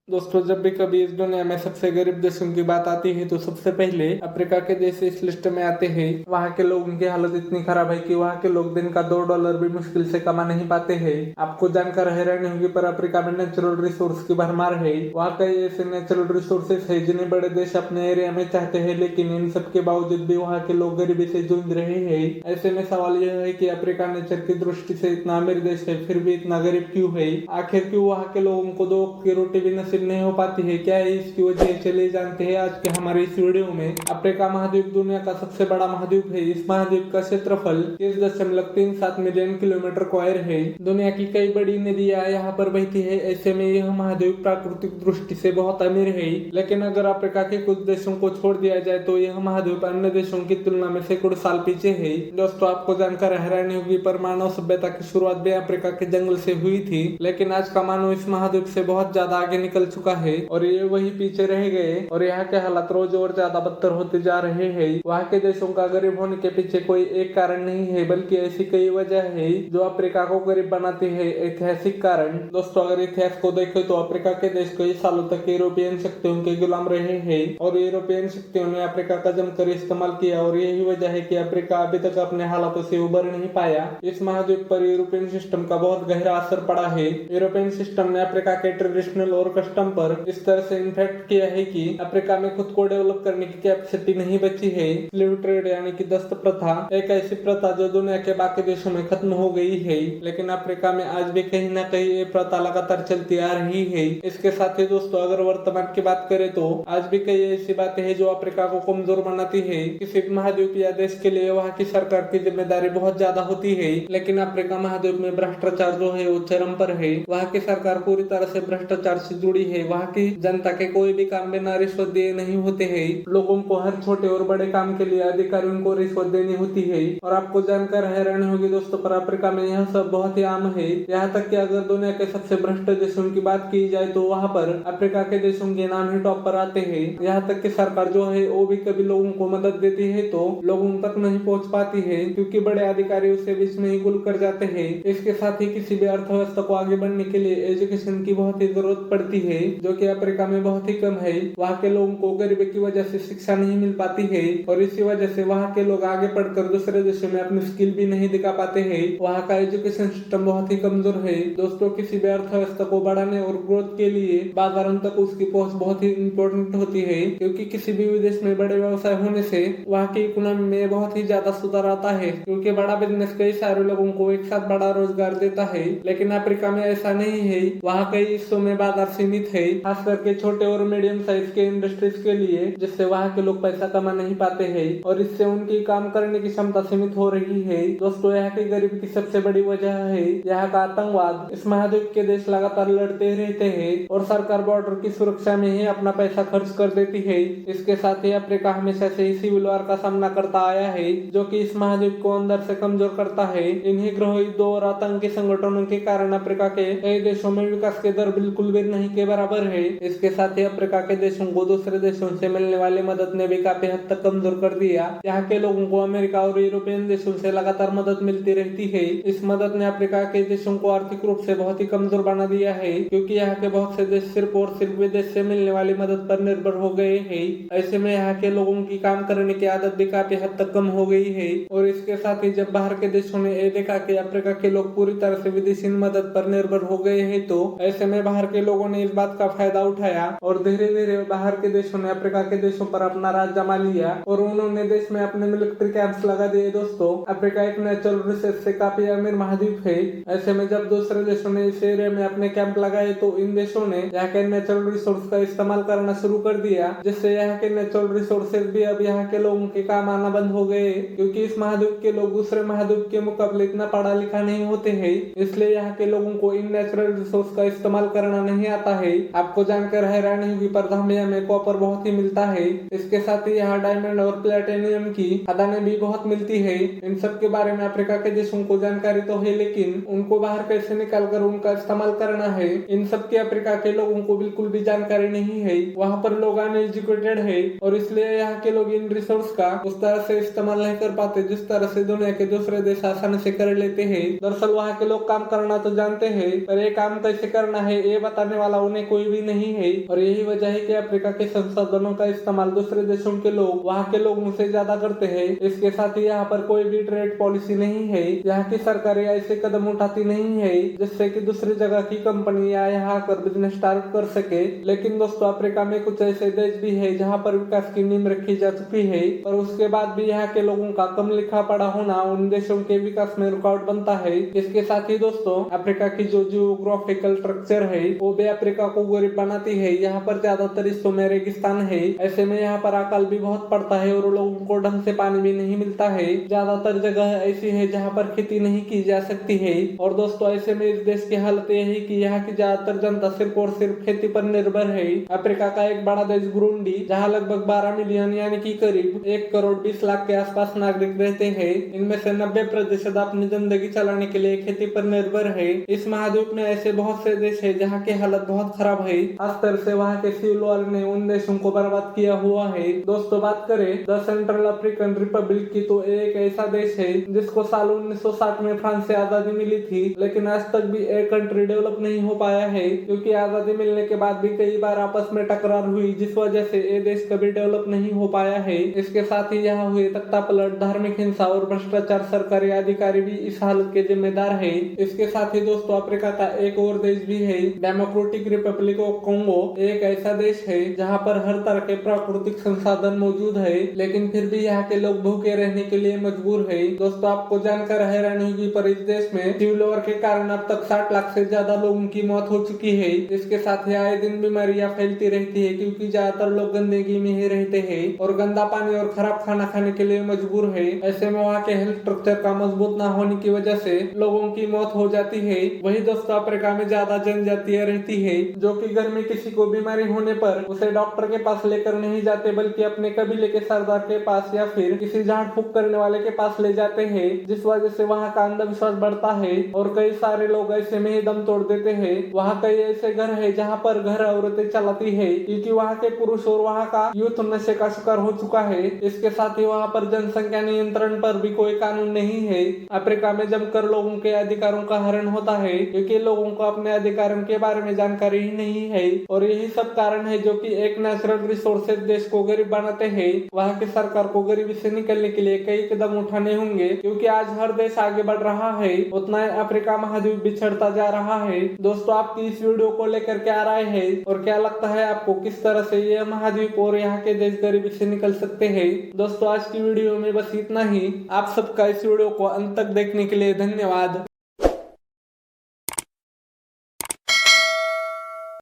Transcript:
दोस्तों, जब भी कभी इस दुनिया में सबसे गरीब देशों की बात आती है तो सबसे पहले अफ्रीका के देश इस लिस्ट में आते हैं। वहाँ के लोगों की हालत इतनी खराब है कि वहाँ के लोग दिन का $2 भी मुश्किल से कमा नहीं पाते हैं। आपको जानकर हैरानी होगी, पर अफ्रीका में नेचुरल रिसोर्स की भरमार है। वहाँ कई ऐसे नेचुरल रिसोर्सेस है जिन्हें बड़े देश अपने एरिया में चाहते हैं, लेकिन इन सब के बावजूद भी वहाँ के लोग गरीबी से जूझ रहे हैं। ऐसे में सवाल यह है कि अफ्रीका नेचर की दृष्टि से इतना अमीर देश है, फिर भी इतना गरीब क्यों है? आखिर क्यों वहाँ के लोगों को 2 वक्त की रोटी भी नसीब नहीं हो पाती है? क्या है इसकी वजह? चलिए जानते हैं आज के हमारे इस वीडियो में। अफ्रीका महाद्वीप दुनिया का सबसे बड़ा महाद्वीप है। इस महाद्वीप का क्षेत्रफल 30.37 मिलियन किलोमीटर स्क्वायर है। दुनिया की कई बड़ी नदियां यहाँ पर बहती है। ऐसे में यह महाद्वीप प्राकृतिक दृष्टि से बहुत अमीर है, लेकिन अगर अफ्रीका के कुछ देशों को छोड़ दिया जाए तो यह महाद्वीप अन्य देशों की तुलना में सैकड़ों साल पीछे है। दोस्तों, आपको जानकर हैरानी होगी, पर मानव सभ्यता की शुरुआत भी अफ्रीका के जंगल से हुई थी, लेकिन आज का मानव इस महाद्वीप से बहुत ज्यादा आगे निकल चुका है और ये वही पीछे रह गए और यहाँ के हालात रोज और ज्यादा बदतर होते जा रहे हैं। वहाँ के देशों का गरीब होने के पीछे कोई एक कारण नहीं है, बल्कि ऐसी कई वजह है जो अफ्रीका को गरीब बनाती है। ऐतिहासिक कारण। दोस्तों, अगर इतिहास को देखें तो अफ्रीका के देश कई सालों तक यूरोपियन शक्तियों के गुलाम रहे हैं और यूरोपियन शक्तियों ने अफ्रीका का जमकर इस्तेमाल किया और यही वजह है कि अफ्रीका अभी तक अपने हालातों से उबर नहीं पाया। इस महाद्वीप पर यूरोपियन सिस्टम का बहुत गहरा असर पड़ा है। यूरोपियन सिस्टम ने अफ्रीका के ट्रेडिशनल और कस्टम पर इस तरह से इन्फेक्ट किया है कि अफ्रीका में खुद को डेवलप करने की कैपेसिटी नहीं बची है। स्लेव ट्रेड यानी कि दस्त प्रथा एक ऐसी प्रथा जो दुनिया के बाकी देशों में खत्म हो गई है, लेकिन अफ्रीका में आज भी कहीं ना कहीं ये प्रथा लगातार चलती आ रही है। इसके साथ ही दोस्तों, अगर वर्तमान की बात करें तो आज भी कई ऐसी बातें हैं जो अफ्रीका को कमजोर बनाती है। किसी भी महाद्वीप या देश के लिए वहाँ की सरकार की जिम्मेदारी बहुत ज्यादा होती है, लेकिन अफ्रीका महाद्वीप में भ्रष्टाचार जो है वो चरम पर है। वहाँ की सरकार पूरी तरह से भ्रष्टाचार से जुड़ी है। वहाँ की जनता के कोई भी काम बिना रिश्वत दिए नहीं होते हैं। लोगों को हर छोटे और बड़े काम के लिए अधिकारियों को रिश्वत देनी होती है। और आपको जानकर हैरानी होगी दोस्तों, पर अफ्रीका में यह सब बहुत ही आम है। यहाँ तक कि अगर दुनिया के सबसे भ्रष्ट देशों की बात की जाए तो वहाँ पर अफ्रीका के देशों के नाम ही टॉप पर आते हैं। यहाँ तक कि सरकार जो है वो भी कभी लोगों को मदद देती है तो लोगों तक नहीं पहुँच पाती है, क्योंकि बड़े अधिकारी उससे बीच में ही गुल कर जाते हैं। इसके साथ ही किसी भी अर्थव्यवस्था को आगे बढ़ने के लिए एजुकेशन की बहुत ही जरूरत पड़ती है, जो कि अफ्रीका में बहुत ही कम है। वहाँ के लोगों को गरीबी की वजह से शिक्षा नहीं मिल पाती है और इसी वजह से वहाँ के लोग आगे पढ़कर दूसरे देशों में अपनी स्किल भी नहीं दिखा पाते हैं। वहाँ का एजुकेशन सिस्टम बहुत ही कमजोर है। दोस्तों, किसी भी अर्थव्यवस्था को बढ़ाने और ग्रोथ के लिए बाजारों तक उसकी पहुंच बहुत ही इम्पोर्टेंट होती है, क्योंकि किसी भी विदेश में बड़े व्यवसाय होने से वहाँ की इकोनॉमी में बहुत ही ज्यादा सुधार आता है, क्योंकि बड़ा बिजनेस कई सारे लोगों को एक साथ बड़ा रोजगार देता है। लेकिन अफ्रीका में ऐसा नहीं है। वहाँ कई हिस्सों में बाजार सीमित है, खास करके छोटे और मीडियम साइज के इंडस्ट्रीज के लिए, जिससे वहाँ के लोग पैसा कमा नहीं पाते हैं और इससे उनकी काम करने की क्षमता सीमित हो रही है। दोस्तों, यहाँ की गरीबी की सबसे बड़ी वजह है यहाँ का आतंकवाद। इस महाद्वीप के देश लगातार लड़ते रहते हैं और सरकार बॉर्डर की सुरक्षा में ही अपना पैसा खर्च कर देती है। इसके साथ ही अफ्रीका हमेशा से ही सिविल वार का सामना करता आया है, जो कि इस महाद्वीप को अंदर से कमजोर करता है। इन्हीं गृह युद्धों और आतंकी संगठनों के कारण अफ्रीका के कई देशों में विकास के दर बिल्कुल भी नहीं के बराबर है। इसके साथ ही अफ्रीका के देशों को दूसरे देशों से मिलने वाली मदद ने भी काफी हद तक कमजोर कर दिया। यहाँ के लोगों को अमेरिका और यूरोपियन देशों से लगातार मदद मिलती रहती है। इस मदद ने अफ्रीका के देशों को आर्थिक रूप से बहुत ही कमजोर बना दिया है, क्योंकि यहाँ के बहुत से देश सिर्फ और सिर्फ विदेश से मिलने वाली मदद पर निर्भर हो गए हैं। ऐसे में यहाँ के लोगों की काम करने की आदत भी काफी हद तक कम हो गई है। और इसके साथ ही जब बाहर के देशों ने ये देखा कि अफ्रीका के लोग पूरी तरह से विदेशी मदद पर निर्भर हो गए हैं, तो ऐसे में बाहर के लोगों ने इस बात का फायदा उठाया और धीरे धीरे बाहर के देशों ने अफ्रीका के देशों पर अपना राज जमा लिया और उन्होंने देश में अपने मिलिट्री कैंप्स लगा दिए। दोस्तों, अफ्रीका एक नेचुरल रिसोर्स से काफी अमीर महाद्वीप है। ऐसे में जब दूसरे देशों ने इस एरिया में अपने कैंप लगाए तो इन देशों ने यहाँ के नेचुरल रिसोर्स का इस्तेमाल करना शुरू कर दिया, जिससे यहाँ के नेचुरल रिसोर्सेज भी अब यहाँ के लोगों के काम आना बंद हो गए, क्योंकि इस महाद्वीप के लोग दूसरे महाद्वीप के मुकाबले इतना पढ़ा लिखा नहीं होते हैं। इसलिए यहाँ के लोगों को इन नेचुरल रिसोर्स का इस्तेमाल करना नहीं आता है। आपको जानकर हैरानी होगी, पर जाम्बिया में कॉपर बहुत ही मिलता है। इसके साथ ही यहाँ डायमंड और प्लेटिनियम की खदानें भी बहुत मिलती है। इन सब के बारे में अफ्रीका के देशों को जानकारी तो है, लेकिन उनको बाहर कैसे निकाल कर उनका इस्तेमाल करना है, इन सब की अफ्रीका के लोगों को बिल्कुल भी जानकारी नहीं है। वहाँ पर लोग अनएजुकेटेड है और इसलिए यहाँ के लोग इन रिसोर्स का उस तरह से इस्तेमाल नहीं कर पाते जिस तरह से दुनिया के दूसरे देश आसानी से कर लेते हैं। दरअसल वहाँ के लोग काम करना तो जानते हैं, पर ये काम कैसे करना है ये बताने वाला उन्हें कोई भी नहीं है और यही वजह है कि अफ्रीका के संसाधनों का इस्तेमाल दूसरे देशों के लोग वहाँ के लोगों से ज्यादा करते हैं। इसके साथ ही यहाँ पर कोई भी ट्रेड पॉलिसी नहीं है। यहाँ की सरकारें ऐसे कदम उठाती नहीं है जिससे कि दूसरी जगह की कंपनियां यहाँ आकर बिजनेस स्टार्ट कर सके। लेकिन दोस्तों अफ्रीका में कुछ ऐसे देश भी है जहाँ पर विकास की नींव रखी जा चुकी है और उसके बाद भी यहाँ के लोगों का कम लिखा पढ़ा होना उन देशों के विकास में रुकावट बनता है। इसके साथ ही दोस्तों अफ्रीका की जो जियोग्राफिकल स्ट्रक्चर है वो भी अफ्रीका को गरीब बनाती है। यहाँ पर ज्यादातर हिस्सों में रेगिस्तान है। ऐसे में यहाँ पर अकाल भी बहुत पड़ता है और लोगों को ढंग से पानी भी नहीं मिलता है। ज्यादातर जगह ऐसी है जहाँ पर खेती नहीं की जा सकती है और दोस्तों ऐसे में इस देश की हालत यह है कि यहाँ की ज्यादातर जनता सिर्फ और सिर्फ खेती पर निर्भर है। अफ्रीका का एक बड़ा देश बुरुंडी जहाँ लगभग 12 मिलियन यानी कि करीब 1 करोड़ 20 लाख के आसपास नागरिक रहते हैं। इनमें से 90% अपनी जिंदगी चलाने के लिए खेती पर निर्भर है। इस महाद्वीप में ऐसे बहुत से देश है जहाँ की हालत बहुत खराब है। खास तरह से वहाँ के सिविल वॉर ने उन देशों को बर्बाद किया हुआ है। दोस्तों बात करें द सेंट्रल अफ्रीकन रिपब्लिक की तो एक ऐसा देश है जिसको साल 1960 में फ्रांस से आजादी मिली थी, लेकिन आज तक भी एक कंट्री डेवलप नहीं हो पाया है क्योंकि आजादी मिलने के बाद भी कई बार आपस में टकरार हुई जिस वजह से ये देश कभी डेवलप नहीं हो पाया है। इसके साथ ही यहाँ हुए तख्तापलट, धार्मिक हिंसा और भ्रष्टाचार सरकारी अधिकारी भी इस हालत के जिम्मेदार है। इसके साथ ही दोस्तों अफ्रीका का एक और देश भी है डेमोक्रेटिक रिपब्लिक ऑफ कोंगो। एक ऐसा देश है जहाँ पर हर तरह के प्राकृतिक संसाधन मौजूद है लेकिन फिर भी यहाँ के लोग भूखे रहने के लिए मजबूर है। दोस्तों आपको जानकर हैरान होगी पर इस देश में सिविल वॉर के कारण अब तक 60 लाख से ज्यादा लोगों की मौत हो चुकी है। इसके साथ ही आए दिन बीमारियां फैलती रहती है क्योंकि ज्यादातर लोग गंदगी में ही रहते हैं और गंदा पानी और खराब खाना खाने के लिए मजबूर है। ऐसे में वहाँ के हेल्थ स्ट्रक्चर का मजबूत न होने की वजह से लोगों की मौत हो जाती है। वही दोस्तों अफ्रीका में ज्यादा जनजातियां रहती है जो कि घर में किसी को बीमारी होने पर उसे डॉक्टर के पास लेकर नहीं जाते बल्कि अपने कबीले के सरदार के पास या फिर किसी झाड़ फूक करने वाले के पास ले जाते हैं, जिस वजह से वहाँ का अंधविश्वास बढ़ता है और कई सारे लोग ऐसे में ही दम तोड़ देते हैं। वहाँ कई ऐसे घर है जहाँ पर घर औरतें चलाती है क्योंकि वहाँ के पुरुष और वहाँ का यूथ नशे का शिकार हो चुका है। इसके साथ ही वहाँ पर जनसंख्या नियंत्रण पर भी कोई कानून नहीं है। अफ्रीका में जमकर लोगों के अधिकारों का हरण होता है क्योंकि लोगों को अपने अधिकारों के बारे में जानकारी ही नहीं है और यही सब कारण है जो कि एक नेचुरल रिसोर्सेज देश को गरीब बनाते हैं। वहाँ की सरकार को गरीबी से निकलने के लिए कई कदम उठाने होंगे क्योंकि आज हर देश आगे बढ़ रहा है उतना ही अफ्रीका महाद्वीप बिछड़ता जा रहा है। दोस्तों आपकी इस वीडियो को लेकर क्या राय है और क्या लगता है आपको किस तरह से यह महाद्वीप और यहाँ के देश गरीबी से निकल सकते हैं। दोस्तों आज की वीडियो में बस इतना ही। आप सबका इस वीडियो को अंत तक देखने के लिए धन्यवाद।